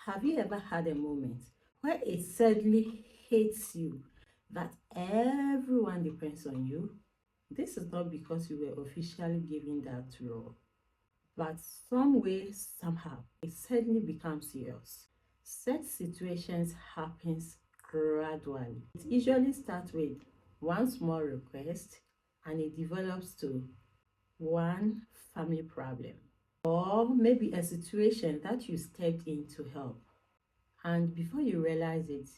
Have you ever had a moment where it suddenly hits you that everyone depends on you? This is not because you were officially given that role, but some way, somehow, it suddenly becomes yours. Such situations happens gradually. It usually starts with one small request and it develops to one family problem or maybe a situation that you stepped in to help. And before you realize it,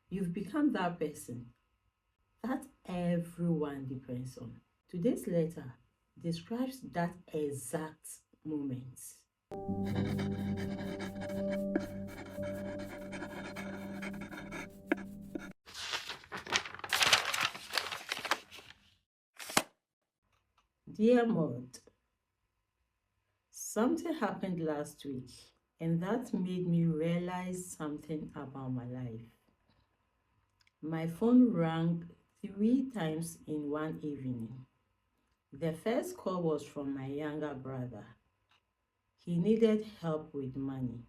you've become that person that everyone depends on. Today's letter describes that exact moment. Dear Maud, something happened last week and that made me realize something about my life. My phone rang 3 times in one evening. The first call was from my younger brother. He needed help with money.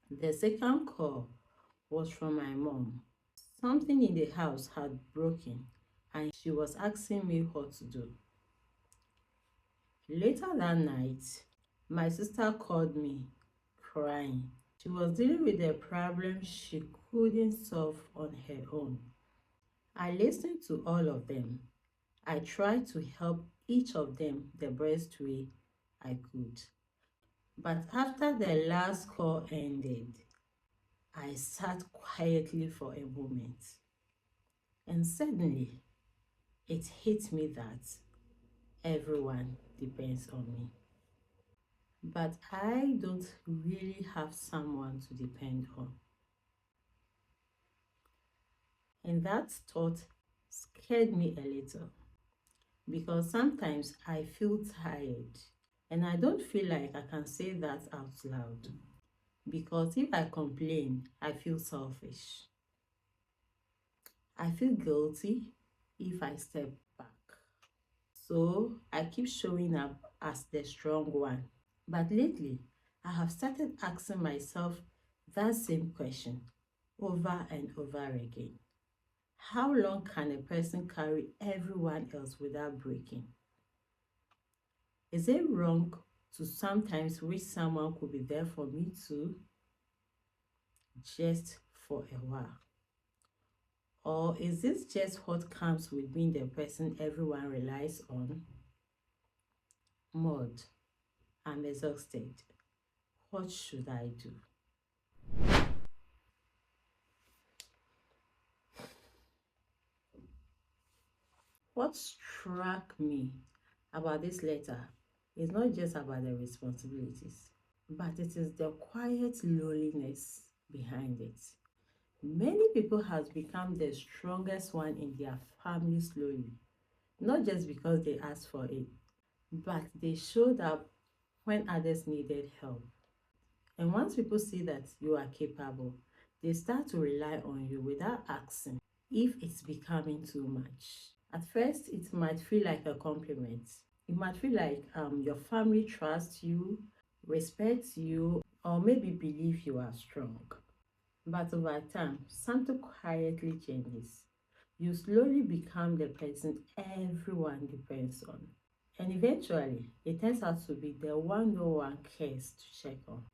The second call was from my mom. Something in the house had broken and she was asking me what to do. Later that night, my sister called me crying. She was dealing with a problem she couldn't solve on her own. I listened to all of them. I tried to help each of them the best way I could. But after the last call ended, I sat quietly for a moment. And suddenly, it hit me that everyone depends on me. But I don't really have someone to depend on. And that thought scared me a little because sometimes I feel tired and I don't feel like I can say that out loud because if I complain, I feel selfish. I feel guilty if I step back. So I keep showing up as the strong one. But lately, I have started asking myself that same question over and over again. How long can a person carry everyone else without breaking? Is it wrong to sometimes wish someone could be there for me too, just for a while? Or is this just what comes with being the person everyone relies on? Maud, I'm exhausted. What should I do? What struck me about this letter is not just about the responsibilities, but it is the quiet loneliness behind it. Many people has become the strongest one in their family slowly, not just because they asked for it, but they showed up when others needed help. And once people see that you are capable, they start to rely on you without asking if it's becoming too much. At first, it might feel like a compliment. It might feel like your family trusts you, respects you, or maybe believe you are strong. But over time, something quietly changes. You slowly become the person everyone depends on. And eventually, it turns out to be the one no one cares to check on.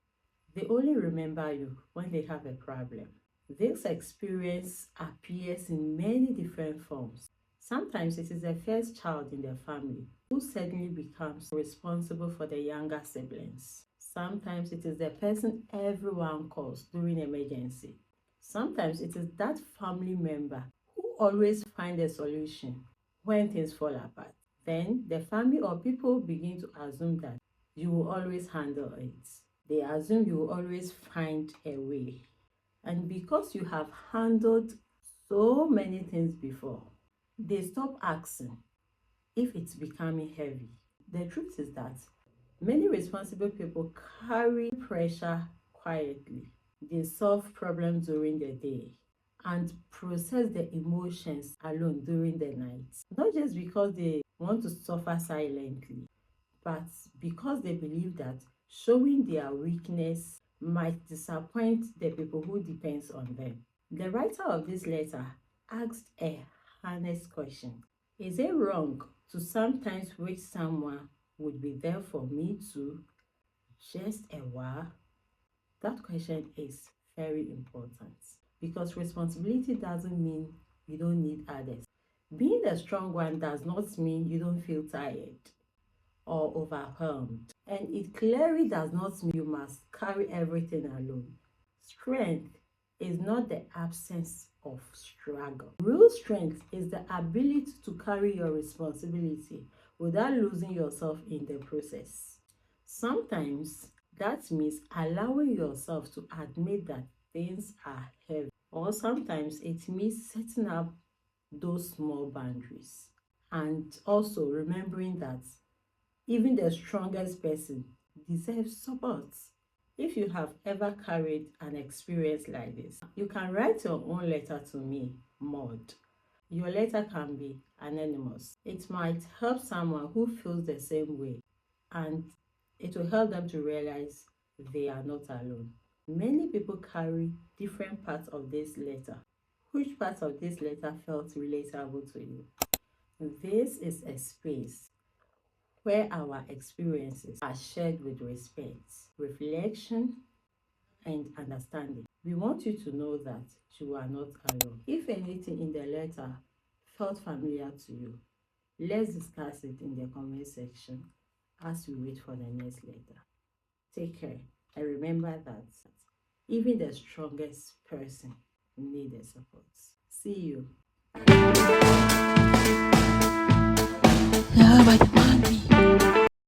They only remember you when they have a problem. This experience appears in many different forms. Sometimes it is the first child in the family who suddenly becomes responsible for the younger siblings. Sometimes it is the person everyone calls during emergency. Sometimes it is that family member who always finds a solution when things fall apart. Then the family or people begin to assume that you will always handle it. They assume you will always find a way. And because you have handled so many things before, they stop asking if it's becoming heavy. The truth is that many responsible people carry pressure quietly. They solve problems during the day and process the emotions alone during the night. Not just because they want to suffer silently, but because they believe that showing their weakness might disappoint the people who depends on them. The writer of this letter asked a honest question. Is it wrong to sometimes wish someone would be there for me too, just a while? That question is very important because responsibility doesn't mean you don't need others. Being the strong one does not mean you don't feel tired or overwhelmed. And it clearly does not mean you must carry everything alone. Strength is not the absence of struggle. Real strength is the ability to carry your responsibility without losing yourself in the process. Sometimes that means allowing yourself to admit that things are heavy, or sometimes it means setting up those small boundaries and also remembering that even the strongest person deserves support. If you have ever carried an experience like this, you can write your own letter to me, Maud. Your letter can be anonymous. It might help someone who feels the same way, and it will help them to realize they are not alone. Many people carry different parts of this letter. Which part of this letter felt relatable to you? This is a space where our experiences are shared with respect, reflection, and understanding. We want you to know that you are not alone. If anything in the letter felt familiar to you, let's discuss it in the comment section as we wait for the next letter. Take care and remember that even the strongest person needs support. See you.